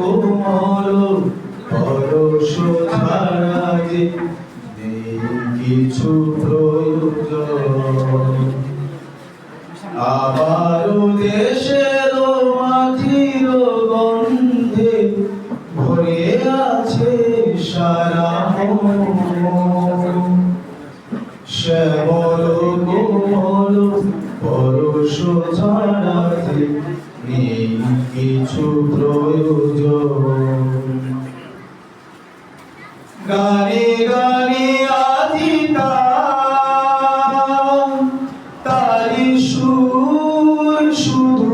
কোমল পরশ ছাড়া যে নেই কিছু প্রয়োজন। আমার দেশের মাটির গন্ধে ভরে আছে সারা মন। শ্যামল কোমল পরশ ছাড়া যে নেই কিছু প্রয়োজন। গানে গানে আজি তারি সুর শুধু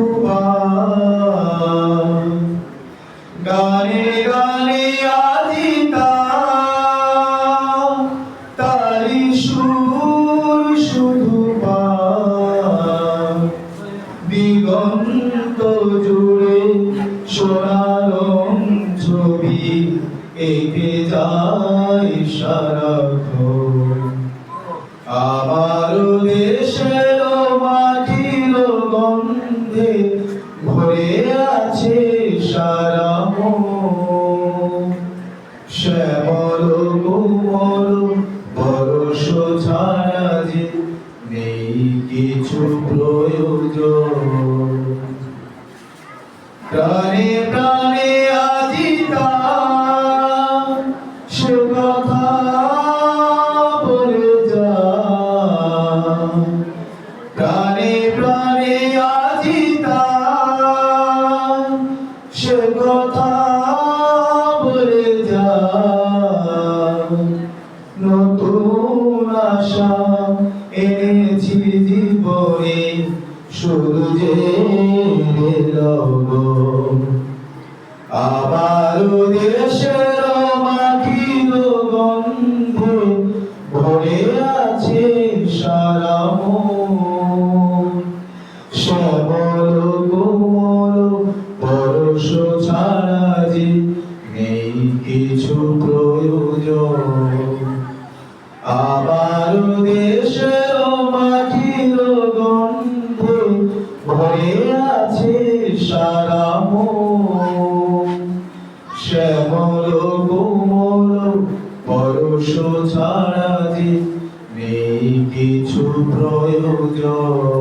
গানে গানে আজি তারি সুর শুধু দিগন্ত জুড়ে সোনার ছবি এঁকে যায় সারাক্ষণ। আমার দেশের মাটির গন্ধে ভরে আছে সারা মন। শ্যামল কোমল পরশ ছাড়া যে নেই কিছু প্রয়োজন। প্রাণে প্রাণে আজি সে কথা বলে যায়। প্রাণে প্রাণে আজি সে কথা বলে যায়। নতুন আশা এনেছি জীবনে সূর্যের লগন। আমার দেশের মাটির গন্ধে ভরে আছে সারা মন। শ্যামল কোমল পরশ ছাড়া যে নেই কিছু প্রয়োজন। আমার দেশের মাটির গন্ধে ভরে আছে সারা মন। শ্যামল কোমল পরশ ছাড়া যে নেই কিছু প্রয়োজন।